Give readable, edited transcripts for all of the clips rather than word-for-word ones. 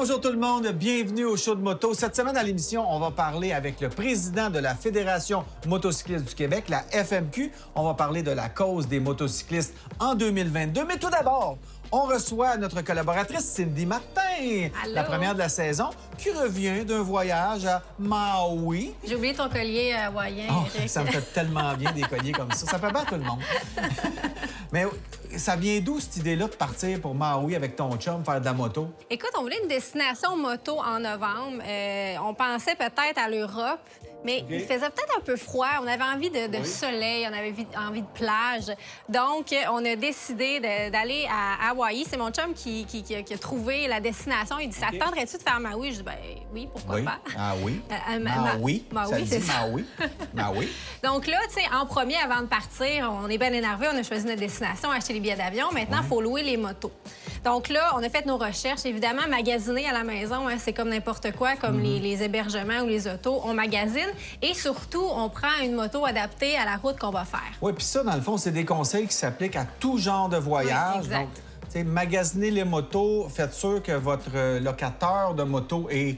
Bonjour tout le monde, bienvenue au show de moto. Cette semaine à l'émission, on va parler avec le président de la Fédération motocycliste du Québec, la FMQ. On va parler de la cause des motocyclistes en 2022. Mais tout d'abord, on reçoit notre collaboratrice Cindy Martin, Allô? la première de la saison, qui revient d'un voyage à Maui. J'ai oublié ton collier hawaïen, Oh, Eric. ça me fait tellement bien des colliers comme ça. Ça fait bien à tout le monde. Mais ça vient d'où cette idée-là de partir pour Maui avec ton chum, faire de la moto? Écoute, on voulait une destination moto en novembre. On pensait peut-être à l'Europe, mais il faisait peut-être un peu froid. On avait envie de soleil, on avait envie de plage. Donc, on a décidé d'aller à Hawaï. C'est mon chum qui a trouvé la destination. Il dit, ça te tenterait-tu de faire Maui? Je dis, ben oui, pourquoi pas? Ah oui. Maui, Ça c'est dit ça. Maui. Maui. Donc là, tu sais, en premier, avant de partir, on est bien énervé. On a choisi notre destination, acheté les billets d'avion. Maintenant, il faut louer les motos. Donc là, on a fait nos recherches. Évidemment, magasiner à la maison, hein, c'est comme n'importe quoi, comme les hébergements ou les autos. On magasine et surtout, on prend une moto adaptée à la route qu'on va faire. Oui, puis ça, dans le fond, c'est des conseils qui s'appliquent à tout genre de voyage. Oui, exact. Donc, tu sais, magasinez les motos, faites sûr que votre locateur de moto est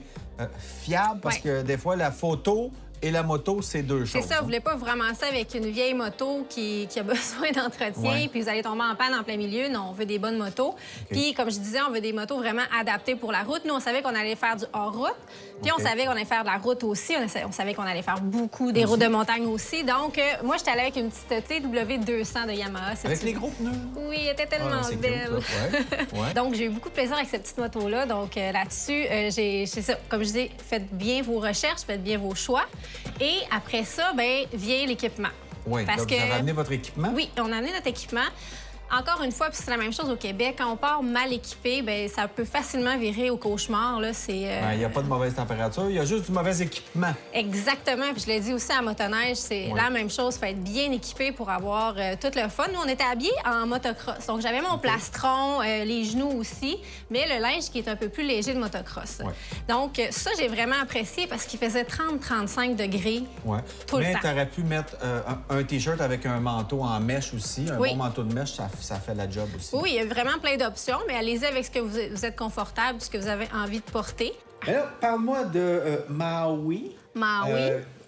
fiable parce que des fois, la photo et la moto, c'est deux choses. C'est ça, vous voulez pas vous ramasser avec une vieille moto qui a besoin d'entretien, puis vous allez tomber en panne en plein milieu. Non, on veut des bonnes motos. Puis, comme je disais, on veut des motos vraiment adaptées pour la route. Nous, on savait qu'on allait faire du hors-route, puis on savait qu'on allait faire de la route aussi. On savait qu'on allait faire beaucoup des routes de montagne aussi. Donc, moi, j'étais allée avec une petite TW200 de Yamaha. Avec les gros pneus? Oui, elle était tellement c'est belle. cute, ouais. Donc, j'ai eu beaucoup de plaisir avec cette petite moto-là. Donc, là-dessus, c'est ça. Comme je dis, faites bien vos recherches, faites bien vos choix. Et après ça, bien, vient l'équipement. Oui, Parce donc que... vous avez amené votre équipement? Oui, on a amené notre équipement. Encore une fois, puis c'est la même chose au Québec, quand on part mal équipé, bien, ça peut facilement virer au cauchemar. Là, c'est, Il n'y a pas de mauvaise température, il y a juste du mauvais équipement. Exactement. Puis je l'ai dit aussi à motoneige, c'est la même chose. Il faut être bien équipé pour avoir tout le fun. Nous, on était habillés en motocross. Donc, j'avais mon plastron, les genoux aussi, mais le linge qui est un peu plus léger de motocross. Ouais. Donc, ça, j'ai vraiment apprécié parce qu'il faisait 30-35 degrés tout le Mais temps. tu aurais pu mettre un T-shirt avec un manteau en mèche aussi. Un bon manteau de mèche, ça fait la job aussi. Oui, il y a vraiment plein d'options, mais allez-y avec ce que vous êtes confortable, ce que vous avez envie de porter. Alors, parle-moi de Maui. Maui.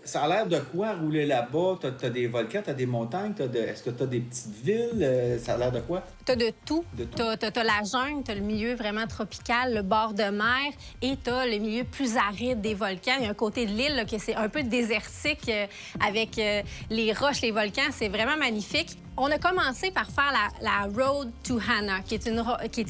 Ça a l'air de quoi rouler là-bas? T'as des volcans, t'as des montagnes, est-ce que t'as des petites villes? Ça a l'air de quoi? T'as de tout. De tout. T'as la jungle, t'as le milieu vraiment tropical, le bord de mer, et t'as le milieu plus aride des volcans. Il y a un côté de l'île là, que c'est un peu désertique avec les roches, les volcans. C'est vraiment magnifique. On a commencé par faire la Road to Hana, qui est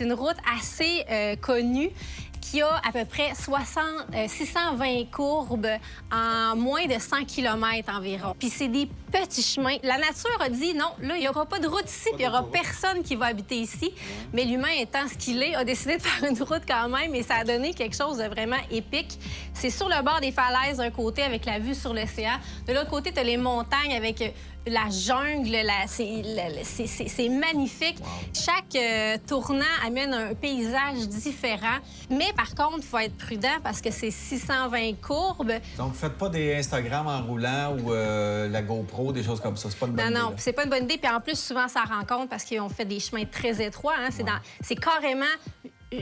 une route assez connue, qui a à peu près 620 courbes en moins de 100 km environ. Puis c'est des petits chemins. La nature a dit non, là, il n'y aura pas de route ici, puis il n'y aura personne qui va habiter ici. Mais l'humain, étant ce qu'il est, a décidé de faire une route quand même et ça a donné quelque chose de vraiment épique. C'est sur le bord des falaises d'un côté avec la vue sur l'océan. De l'autre côté, tu as les montagnes avec la jungle. C'est magnifique. Wow. Chaque tournant amène un paysage différent. Mais par contre, il faut être prudent parce que c'est 620 courbes. Donc, faites pas des Instagram en roulant ou la GoPro, des choses comme ça. C'est pas une bonne idée. Non, c'est pas une bonne idée. Puis en plus, souvent, ça rencontre parce qu'ils ont fait des chemins très étroits. Hein. C'est carrément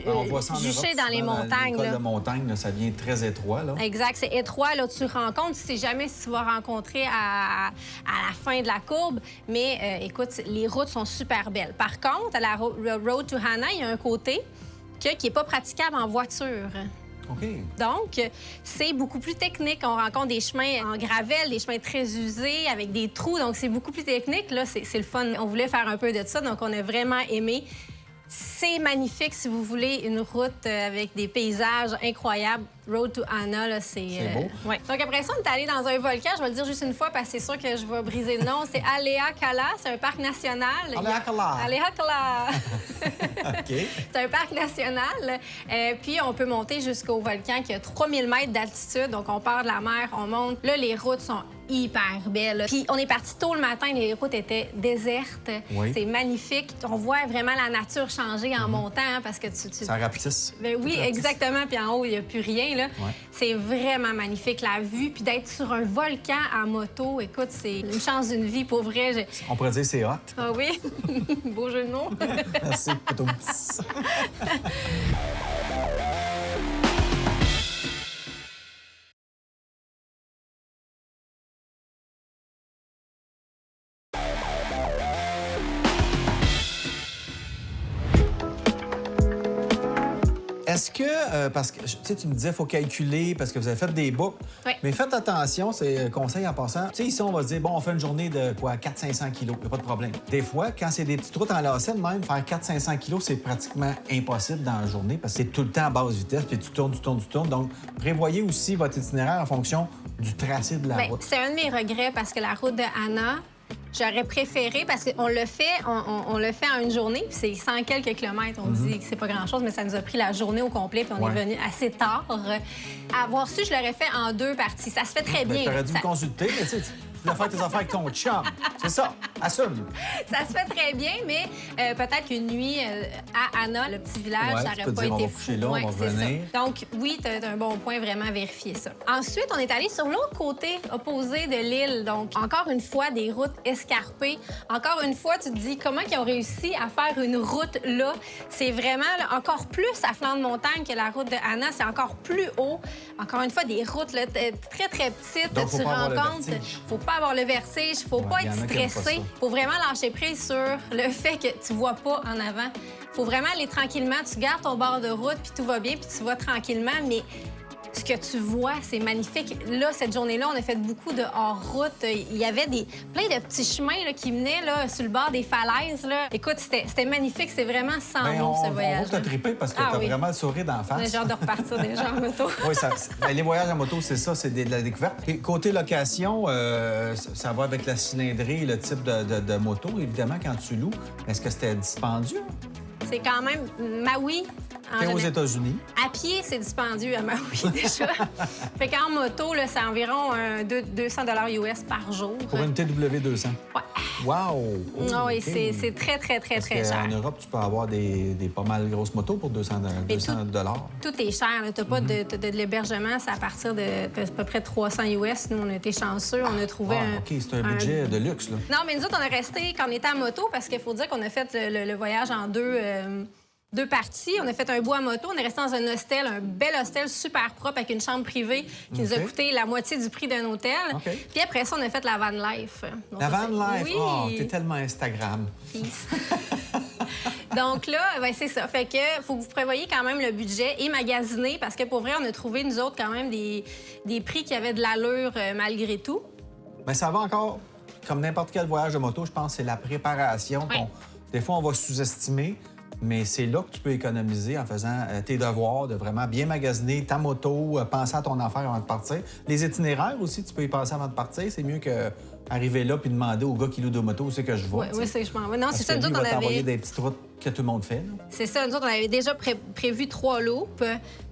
on voit ça en juché Europe, dans les souvent, montagnes. Dans les là. cols de montagne, là, ça devient très étroit. Là. Exact, c'est étroit. Là, tu rencontres, tu sais jamais si tu vas rencontrer à la fin de la courbe. Mais écoute, les routes sont super belles. Par contre, à la Road to Hana, il y a un côté qui n'est pas praticable en voiture. OK. Donc, c'est beaucoup plus technique. On rencontre des chemins en gravelle, des chemins très usés, avec des trous. Donc, c'est beaucoup plus technique. Là, c'est le fun. On voulait faire un peu de ça, donc on a vraiment aimé. C'est magnifique si vous voulez une route avec des paysages incroyables. Road to Hana, là, c'est beau. Ouais. Donc après ça, on est allé dans un volcan. Je vais le dire juste une fois parce que c'est sûr que je vais briser le nom. C'est Haleakala, c'est un parc national. Haleakala. Haleakala. OK. C'est un parc national. Puis on peut monter jusqu'au volcan qui a 3000 mètres d'altitude. Donc on part de la mer, on monte. Là, les routes sont hyper belles. Puis on est parti tôt le matin, les routes étaient désertes. Oui. C'est magnifique. On voit vraiment la nature changer en montant hein, parce que tu... Ça rapetisse. Ben oui, exactement. Puis en haut, il n'y a plus rien. Là. Ouais. C'est vraiment magnifique, la vue. Puis d'être sur un volcan en moto, écoute, c'est une chance d'une vie, pour vrai. On pourrait dire que c'est hot. Ah oui? Beau jeu de mots. Merci, plutôt. Est-ce que, parce que tu sais, tu me disais, il faut calculer parce que vous avez fait des boucles. Oui. Mais faites attention, c'est un conseil en passant. Tu sais, ici, on va se dire, bon, on fait une journée de quoi, 400-500 kilos, il n'y a pas de problème. Des fois, quand c'est des petites routes en lacet, même, faire 400-500 kilos, c'est pratiquement impossible dans la journée parce que c'est tout le temps à basse vitesse, puis tu tournes. Donc, prévoyez aussi votre itinéraire en fonction du tracé de la Bien, route. c'est un de mes regrets parce que la route de Anna, j'aurais préféré, parce qu'on le fait, on le fait en une journée, puis c'est 100 quelques kilomètres. On dit que c'est pas grand-chose, mais ça nous a pris la journée au complet, puis on est venu assez tard. Avoir su, je l'aurais fait en 2 parties. Ça se fait très bien. T'aurais dû me consulter, mais tu sais, tu dois faire tes affaires avec ton chum. C'est ça, assume. Ça se fait très bien, mais peut-être qu'une nuit à Anna, le petit village, Ouais, ça tu n'aurait peux pas dire, on été va fou. coucher là, on va c'est revenir. ça. Donc, oui, tu as un bon point, vraiment vérifier ça. Ensuite, on est allé sur l'autre côté opposé de l'île. Donc, encore une fois, des routes escarpées. Encore une fois, tu te dis comment ils ont réussi à faire une route là. C'est vraiment là, encore plus à flanc de montagne que la route de Anna. C'est encore plus haut. Encore une fois, des routes là, très, très petites. Donc, faut tu pas avoir le rencontres. vertige. Faut pas avoir le vertige. Faut pas il y être en a qui aiment pas stressé. ça. Faut vraiment lâcher prise sur le fait que tu vois pas en avant. Faut vraiment aller tranquillement. Tu gardes ton bord de route, puis tout va bien, puis tu vas tranquillement, mais ce que tu vois, c'est magnifique. Là, cette journée-là, on a fait beaucoup de hors-route. Il y avait plein de petits chemins là, qui menaient là, sur le bord des falaises. Là. Écoute, c'était magnifique. C'est vraiment sans Ben, mots, ce on voyage. va te triper parce que Ah t'as oui. vraiment le sourire d'en face. J'ai hâte de repartir déjà en moto. Oui, les voyages en moto, c'est ça, c'est de la découverte. Et côté location, ça va avec la cylindrée et le type de moto, évidemment, quand tu loues. Est-ce que c'était dispendieux? C'est quand même Maui. T'es aux États-Unis. À pied, c'est dispendieux à Maui déjà. Fait qu'en moto, là, c'est environ 200 US par jour. Pour une TW200. Ouais. Wow! Oh, Ah oui, OK. c'est très, très, très, Parce très cher. qu'en Europe, tu peux avoir des pas mal grosses motos pour 200 dollars. Tout est cher. Tu n'as pas de l'hébergement, c'est à partir de à peu près 300 US. Nous, on a été chanceux. On a trouvé Ah, OK, c'est un budget de luxe, là. Non, mais nous autres, on est resté quand on était en moto parce qu'il faut dire qu'on a fait le voyage en deux parties. On a fait un bout à moto. On est resté dans un hostel, un bel hostel super propre avec une chambre privée qui nous a OK. coûté la moitié du prix d'un hôtel. OK. Puis après ça, on a fait la van life. Donc, La ça, van life, Oui. oh, t'es tellement Instagram. Peace. Donc là, ben, c'est ça. Fait que faut que vous prévoyiez quand même le budget et magasiner parce que pour vrai, on a trouvé, nous autres, quand même des prix qui avaient de l'allure malgré tout. Mais ça va encore, comme n'importe quel voyage de moto, je pense que c'est la préparation. Oui. Des fois, on va sous-estimer, mais c'est là que tu peux économiser en faisant tes devoirs, de vraiment bien magasiner ta moto, penser à ton affaire avant de partir. Les itinéraires aussi, tu peux y penser avant de partir. C'est mieux qu'arriver là puis demander au gars qui loue de moto où c'est que je vais. Oui, c'est je m'en vais. Non, Parce c'est ça, que nous lui, autres, il va on t'envoyer avait. des petites routes que tout le monde fait. Là. C'est ça, nous autres, on avait déjà prévu 3 loupes.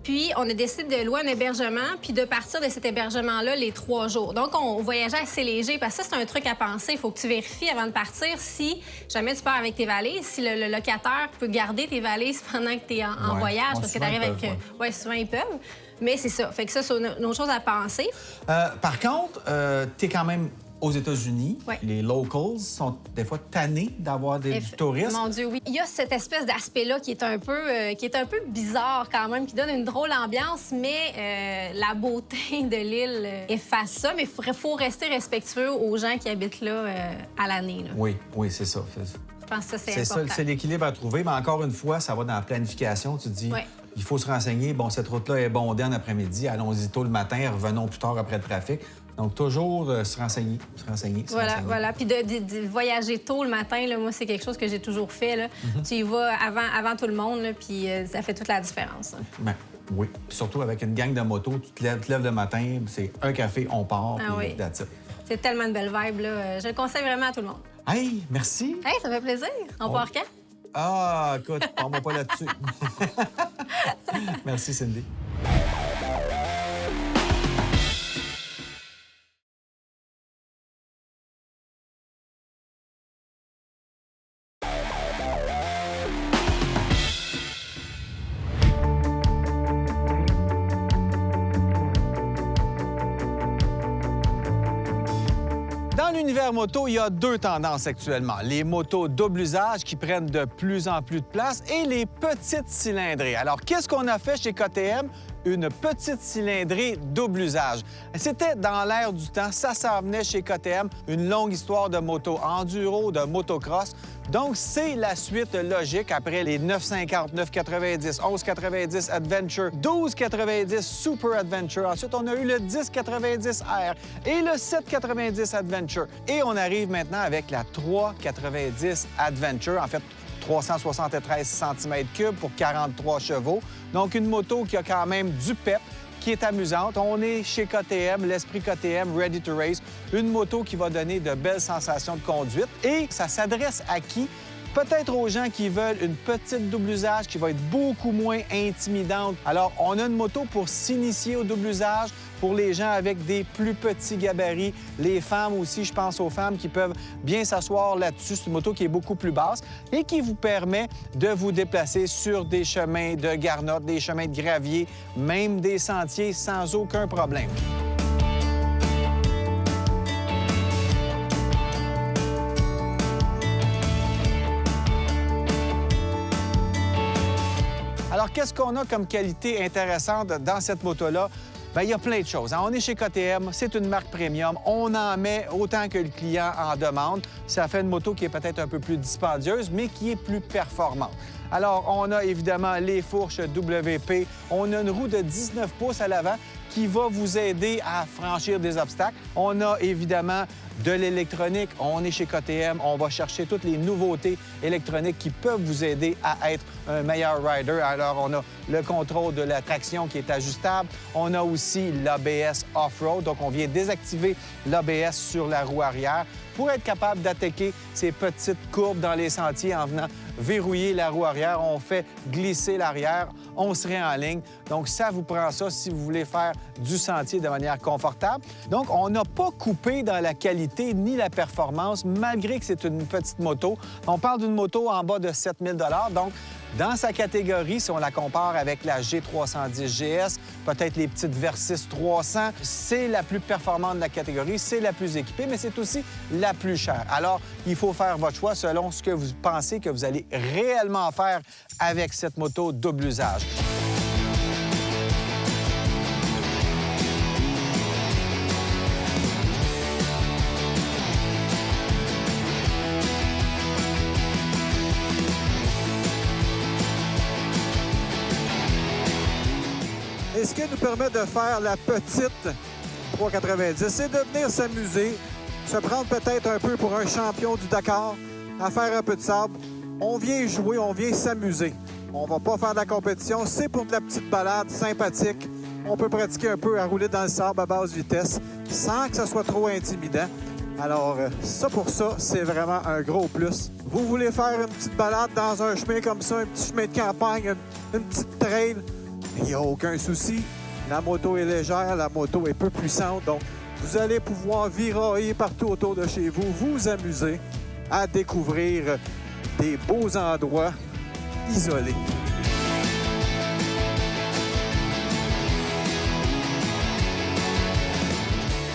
Puis, on a décidé de louer un hébergement puis de partir de cet hébergement-là les 3 jours. Donc, on voyageait assez léger parce que ça, c'est un truc à penser. Il faut que tu vérifies avant de partir si jamais tu pars avec tes valises, si le locataire peut garder tes valises pendant que tu es en Ouais. voyage. Bon, Parce que souvent, tu arrives ils avec. peuvent, Oui, souvent, ils peuvent. Mais c'est ça. Fait que ça, c'est une autre chose à penser. Par contre, tu es quand même aux États-Unis. Ouais. Les locals sont des fois tannés d'avoir du tourisme. Mon Dieu, oui. Il y a cette espèce d'aspect-là qui est un peu bizarre quand même, qui donne une drôle ambiance, mais la beauté de l'île efface ça. Mais il faut rester respectueux aux gens qui habitent là à l'année. Là. Oui, c'est ça. Je pense que ça, c'est C'est important. ça, c'est l'équilibre à trouver. Mais encore une fois, ça va dans la planification. Tu te dis, Ouais. il faut se renseigner. Bon, cette route-là est bondée en après-midi. Allons-y tôt le matin. Revenons plus tard après le trafic. Donc, toujours se renseigner. Voilà. Puis de voyager tôt le matin, là, moi, c'est quelque chose que j'ai toujours fait. Là. Tu y vas avant tout le monde, là, puis ça fait toute la différence. Hein. Ben, oui. Puis surtout avec une gang de motos, tu te lèves le matin, c'est un café, on part, Ah puis oui. that's it. C'est tellement de belles vibes. Là. Je le conseille vraiment à tout le monde. Hey, merci. Hey, ça fait plaisir. On part quand? Ah, écoute, parle-moi pas là-dessus. Merci, Cindy. Dans l'univers moto, il y a 2 tendances actuellement. Les motos double usage qui prennent de plus en plus de place et les petites cylindrées. Alors, qu'est-ce qu'on a fait chez KTM? Une petite cylindrée double usage. C'était dans l'air du temps, ça s'en venait chez KTM, une longue histoire de moto enduro, de motocross. Donc, c'est la suite logique après les 950, 990, 1190 Adventure, 1290 Super Adventure. Ensuite, on a eu le 1090R et le 790 Adventure. Et on arrive maintenant avec la 390 Adventure. En fait, 373 cm3 pour 43 chevaux. Donc, une moto qui a quand même du pep, qui est amusante. On est chez KTM, l'esprit KTM Ready to Race, une moto qui va donner de belles sensations de conduite. Et ça s'adresse à qui? Peut-être aux gens qui veulent une petite double usage qui va être beaucoup moins intimidante. Alors, on a une moto pour s'initier au double usage, pour les gens avec des plus petits gabarits. Les femmes aussi, je pense aux femmes qui peuvent bien s'asseoir là-dessus. C'est une moto qui est beaucoup plus basse et qui vous permet de vous déplacer sur des chemins de garnottes, des chemins de gravier, même des sentiers sans aucun problème. Alors, qu'est-ce qu'on a comme qualité intéressante dans cette moto-là? Bien, il y a plein de choses. On est chez KTM, c'est une marque premium. On en met autant que le client en demande. Ça fait une moto qui est peut-être un peu plus dispendieuse, mais qui est plus performante. Alors, on a évidemment les fourches WP. On a une roue de 19 pouces à l'avant qui va vous aider à franchir des obstacles. On a évidemment de l'électronique. On est chez KTM. On va chercher toutes les nouveautés électroniques qui peuvent vous aider à être un meilleur rider. Alors, on a le contrôle de la traction qui est ajustable. On a aussi l'ABS off-road. Donc, on vient désactiver l'ABS sur la roue arrière pour être capable d'attaquer ces petites courbes dans les sentiers en venant verrouiller la roue arrière. On fait glisser l'arrière, on se rend en ligne. Donc, ça vous prend ça si vous voulez faire du sentier de manière confortable. Donc, on n'a pas coupé dans la qualité ni la performance, malgré que c'est une petite moto. On parle d'une moto en bas de 7 000 $. Donc, dans sa catégorie, si on la compare avec la G310 GS, peut-être les petites Versys 300, c'est la plus performante de la catégorie, c'est la plus équipée, mais c'est aussi la plus chère. Alors, il faut faire votre choix selon ce que vous pensez que vous allez réellement faire avec cette moto double usage. Et ce qui nous permet de faire la petite 390, c'est de venir s'amuser, se prendre peut-être un peu pour un champion du Dakar, à faire un peu de sable. On vient jouer, on vient s'amuser. On va pas faire de la compétition, c'est pour de la petite balade sympathique. On peut pratiquer un peu à rouler dans le sable à basse vitesse sans que ça soit trop intimidant. Alors, ça pour ça, c'est vraiment un gros plus. Vous voulez faire une petite balade dans un chemin comme ça, un petit chemin de campagne, une petite trail, il n'y a aucun souci. La moto est légère, la moto est peu puissante, donc vous allez pouvoir virailler partout autour de chez vous, vous amuser à découvrir des beaux endroits isolés.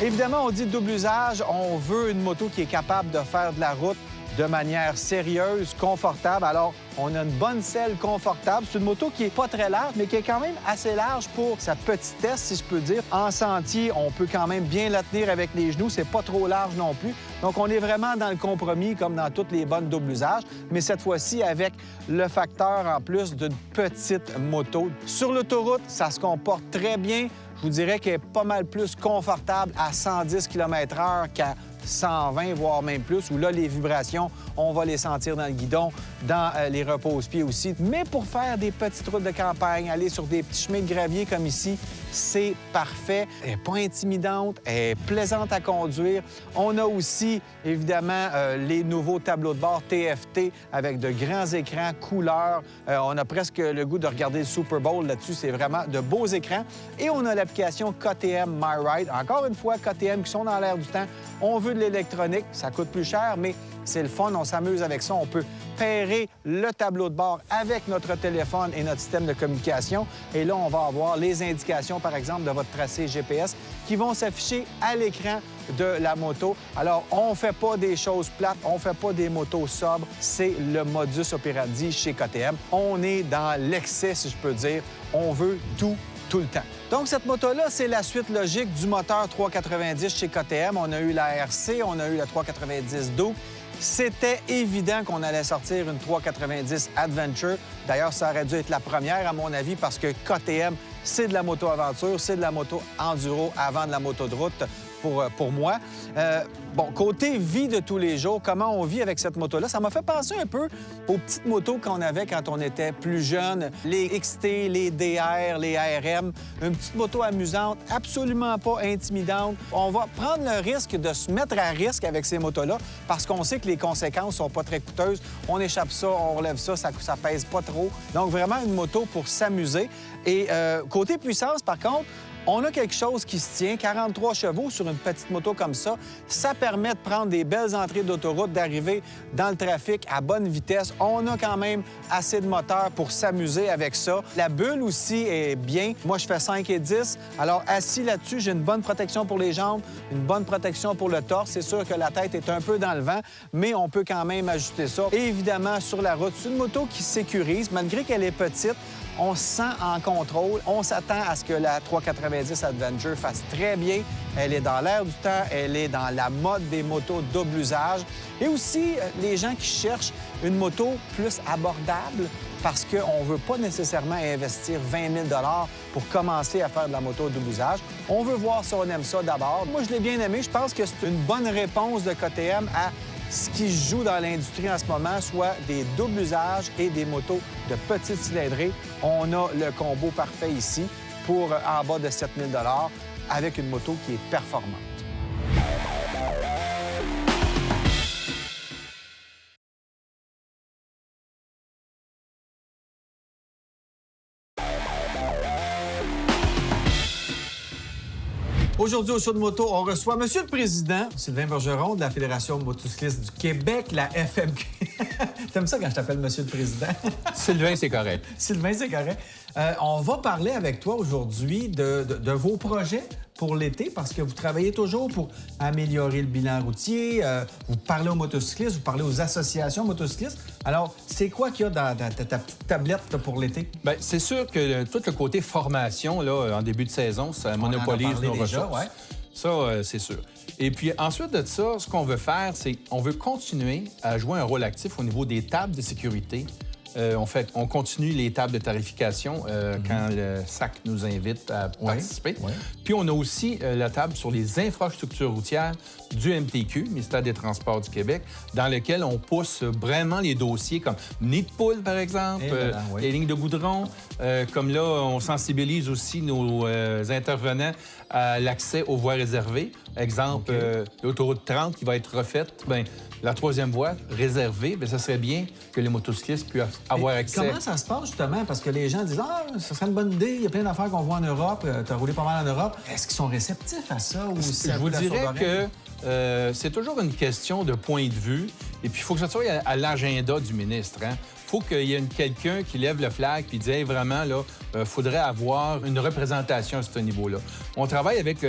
Évidemment, on dit double usage, on veut une moto qui est capable de faire de la route de manière sérieuse, confortable. Alors, on a une bonne selle confortable. C'est une moto qui est pas très large, mais qui est quand même assez large pour sa petitesse, si je peux dire. En sentier, on peut quand même bien la tenir avec les genoux. C'est pas trop large non plus. Donc, on est vraiment dans le compromis, comme dans toutes les bonnes double usages, mais cette fois-ci avec le facteur en plus d'une petite moto. Sur l'autoroute, ça se comporte très bien. Je vous dirais qu'elle est pas mal plus confortable à 110 km/h qu'à 120, voire même plus, où là, les vibrations, on va les sentir dans le guidon, dans les repose-pieds aussi. Mais pour faire des petites routes de campagne, aller sur des petits chemins de gravier comme ici, c'est parfait. Elle n'est pas intimidante, elle est plaisante à conduire. On a aussi, évidemment, les nouveaux tableaux de bord TFT avec de grands écrans couleurs. On a presque le goût de regarder le Super Bowl là-dessus. C'est vraiment de beaux écrans. Et on a l'application KTM MyRide. Encore une fois, KTM qui sont dans l'air du temps. On veut de l'électronique, ça coûte plus cher, mais c'est le fun, on s'amuse avec ça. On peut pairer le tableau de bord avec notre téléphone et notre système de communication. Et là, on va avoir les indications, par exemple, de votre tracé GPS qui vont s'afficher à l'écran de la moto. Alors, on ne fait pas des choses plates, on ne fait pas des motos sobres. C'est le modus operandi chez KTM. On est dans l'excès, si je peux dire. On veut tout le temps. Donc, cette moto-là, c'est la suite logique du moteur 390 chez KTM. On a eu la RC, on a eu la 390 Duke. C'était évident qu'on allait sortir une 390 Adventure. D'ailleurs, ça aurait dû être la première, à mon avis, parce que KTM, c'est de la moto-aventure, c'est de la moto-enduro avant de la moto de route pour moi. Bon, côté vie de tous les jours, comment on vit avec cette moto-là, ça m'a fait penser un peu aux petites motos qu'on avait quand on était plus jeune, les XT, les DR, les ARM. Une petite moto amusante, absolument pas intimidante. On va prendre le risque de se mettre à risque avec ces motos-là parce qu'on sait que les conséquences sont pas très coûteuses. On échappe ça, on relève ça, ça pèse pas trop. Donc, vraiment une moto pour s'amuser. Et côté puissance, par contre, on a quelque chose qui se tient, 43 chevaux sur une petite moto comme ça. Ça permet de prendre des belles entrées d'autoroute, d'arriver dans le trafic à bonne vitesse. On a quand même assez de moteur pour s'amuser avec ça. La bulle aussi est bien. Moi, je fais 5 et 10. Alors, assis là-dessus, j'ai une bonne protection pour les jambes, une bonne protection pour le torse. C'est sûr que la tête est un peu dans le vent, mais on peut quand même ajuster ça. Et évidemment, sur la route, c'est une moto qui sécurise, malgré qu'elle est petite. On se sent en contrôle. On s'attend à ce que la 390 Adventure fasse très bien. Elle est dans l'air du temps, elle est dans la mode des motos double usage. Et aussi, les gens qui cherchent une moto plus abordable parce qu'on ne veut pas nécessairement investir 20 000 pour commencer à faire de la moto double usage. On veut voir si on aime ça d'abord. Moi, je l'ai bien aimé. Je pense que c'est une bonne réponse de KTM à ce qui se joue dans l'industrie en ce moment, soit des doubles usages et des motos de petite cylindrée. On a le combo parfait ici pour en bas de 7 000 avec une moto qui est performante. Aujourd'hui, au show de moto, on reçoit Monsieur le Président, Sylvain Bergeron, de la Fédération motocycliste du Québec, la FMQ. T'aimes ça quand je t'appelle Monsieur le Président? Sylvain, c'est correct. Sylvain, c'est correct. On va parler avec toi aujourd'hui de vos projets pour l'été, parce que vous travaillez toujours pour améliorer le bilan routier, vous parlez aux motocyclistes, vous parlez aux associations motocyclistes. Alors, c'est quoi qu'il y a dans ta petite tablette là, pour l'été? Bien, c'est sûr que tout le côté formation, là, en début de saison, ça monopolise nos ressources. Ouais. Ça, c'est sûr. Et puis ensuite de ça, ce qu'on veut faire, c'est qu'on veut continuer à jouer un rôle actif au niveau des tables de sécurité. On continue les tables de tarification quand le SAC nous invite à participer. Ouais. Puis on a aussi la table sur les infrastructures routières du MTQ, Ministère des Transports du Québec, dans lequel on pousse vraiment les dossiers comme nid de poule, par exemple, les lignes de goudron. Comme là, on sensibilise aussi nos intervenants à l'accès aux voies réservées. Exemple, l'autoroute 30 qui va être refaite, bien, la troisième voie réservée, bien, ça serait bien que les motocyclistes puissent avoir accès. Comment ça se passe, justement? Parce que les gens disent « Ah, ça serait une bonne idée, il y a plein d'affaires qu'on voit en Europe, tu as roulé pas mal en Europe. » Est-ce qu'ils sont réceptifs à ça? Ou je vous dirais que c'est toujours une question de point de vue. Et puis, il faut que ça soit à l'agenda du ministre. Il faut qu'il y ait quelqu'un qui lève le flag et dise hey, vraiment, là, faudrait avoir une représentation à ce niveau-là. On travaille avec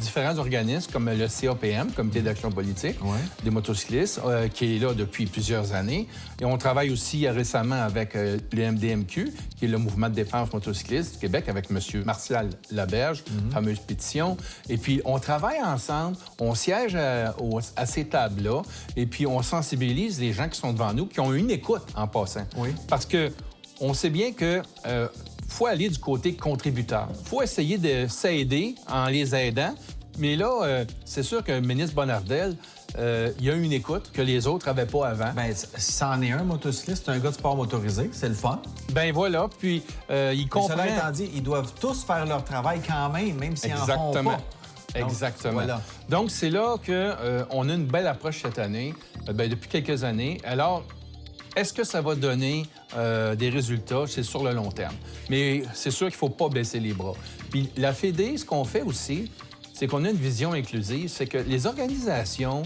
différents organismes comme le CAPM, Comité d'action politique des motocyclistes, qui est là depuis plusieurs années. Et on travaille aussi récemment avec le MDMQ, qui est le Mouvement de défense motocycliste du Québec, avec M. Martial Laberge, fameuse pétition. Et puis, on travaille ensemble, on siège à ces tables-là, et puis on sensibilise les gens qui sont devant nous, qui ont une écoute en passant. Oui. Parce que on sait bien que faut aller du côté contributeur. Il faut essayer de s'aider en les aidant. Mais là, c'est sûr que le ministre Bonnardel, il y a une écoute que les autres n'avaient pas avant. Bien, c'en est un motocycliste, c'est un gars de sport motorisé, c'est le fun. Ben voilà, puis il comprend... Cela étant dit, ils doivent tous faire leur travail quand même s'ils en font pas. Exactement. Voilà. Donc, c'est là qu'on a une belle approche cette année, depuis quelques années. Alors, est-ce que ça va donner des résultats? C'est sur le long terme. Mais c'est sûr qu'il ne faut pas baisser les bras. Puis la Fédé, ce qu'on fait aussi, c'est qu'on a une vision inclusive. C'est que les organisations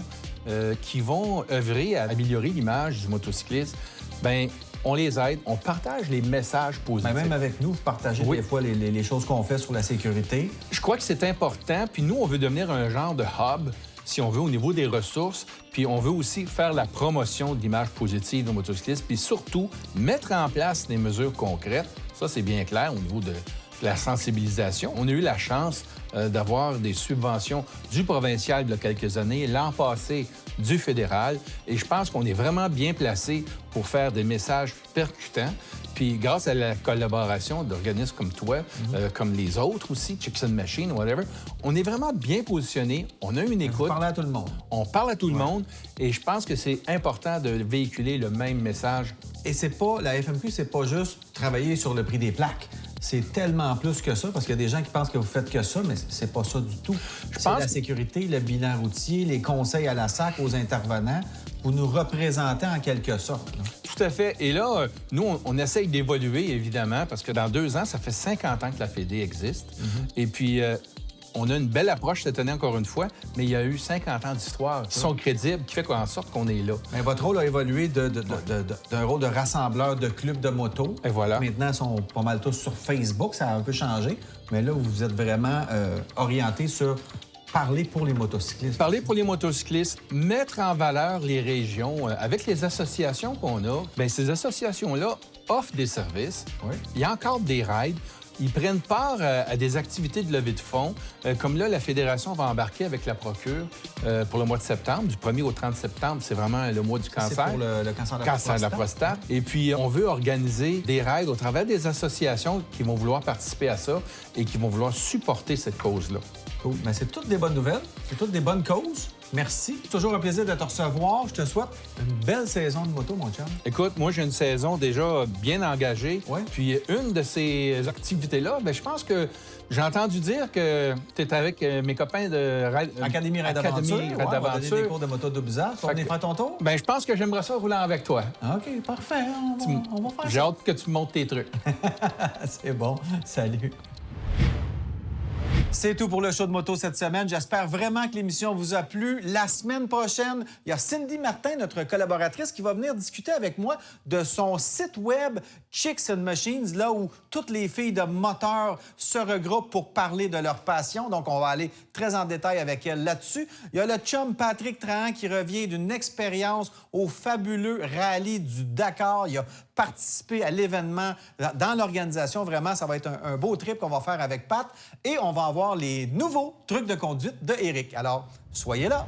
qui vont œuvrer à améliorer l'image du motocycliste, bien, on les aide, on partage les messages positifs. Même avec nous, vous partagez des fois les choses qu'on fait sur la sécurité. Je crois que c'est important. Puis nous, on veut devenir un genre de hub, si on veut, au niveau des ressources. Puis on veut aussi faire la promotion de l'image positive des motocyclistes. Puis surtout, mettre en place des mesures concrètes. Ça, c'est bien clair au niveau de la sensibilisation. On a eu la chance d'avoir des subventions du provincial il y a quelques années, l'an passé du fédéral, et je pense qu'on est vraiment bien placé pour faire des messages percutants. Puis grâce à la collaboration d'organismes comme toi, comme les autres aussi, Chicks and Machine, whatever, on est vraiment bien positionné. On a une écoute. On parle à tout le monde. On parle à tout le monde, et je pense que c'est important de véhiculer le même message. Et c'est pas, la FMQ, c'est pas juste travailler sur le prix des plaques. C'est tellement plus que ça, parce qu'il y a des gens qui pensent que vous faites que ça, mais c'est pas ça du tout. C'est la sécurité, le bilan routier, les conseils à la SAC, aux intervenants. Vous nous représentez en quelque sorte, là. Tout à fait. Et là, nous, on essaye d'évoluer, évidemment, parce que dans 2 ans, ça fait 50 ans que la Fédé existe. Et puis, on a une belle approche cette année, encore une fois, mais il y a eu 50 ans d'histoire qui sont crédibles, qui fait en sorte qu'on est là. Mais votre rôle a évolué d'un rôle de rassembleur de clubs de moto. Et voilà. Maintenant, ils sont pas mal tous sur Facebook, ça a un peu changé. Mais là, vous êtes vraiment orienté sur parler pour les motocyclistes. Parler pour les motocyclistes, mettre en valeur les régions. Avec les associations qu'on a, bien, ces associations-là offrent des services. Oui. Il y a encore des rides. Ils prennent part à des activités de levée de fonds. Comme là, la Fédération va embarquer avec la Procure pour le mois de septembre. Du 1er au 30 septembre, c'est vraiment le mois du cancer. C'est pour le cancer de la prostate. Et puis, on veut organiser des raids au travers des associations qui vont vouloir participer à ça et qui vont vouloir supporter cette cause-là. Cool. Mais c'est toutes des bonnes nouvelles. C'est toutes des bonnes causes. Merci. Toujours un plaisir de te recevoir. Je te souhaite une belle saison de moto, mon chum. Écoute, moi, j'ai une saison déjà bien engagée. Ouais. Puis une de ces activités-là, bien, je pense que j'ai entendu dire que tu es avec mes copains de Académie Raid d'Aventure. Raid On va d'Aventure. donner des cours de moto de bizarre. Tu vas venir faire ton tour? Bien, je pense que j'aimerais ça rouler avec toi. OK, parfait. On va faire J'ai ça. hâte que tu me montres tes trucs. C'est bon. Salut. C'est tout pour le show de moto cette semaine. J'espère vraiment que l'émission vous a plu. La semaine prochaine, il y a Cindy Martin, notre collaboratrice, qui va venir discuter avec moi de son site web Chicks and Machines, là où toutes les filles de moteurs se regroupent pour parler de leur passion. Donc, on va aller très en détail avec elle là-dessus. Il y a le chum Patrick Trahan qui revient d'une expérience au fabuleux rallye du Dakar. Il a participé à l'événement dans l'organisation. Vraiment, ça va être un beau trip qu'on va faire avec Pat. Et on va avoir les nouveaux trucs de conduite de Éric. Alors, soyez là!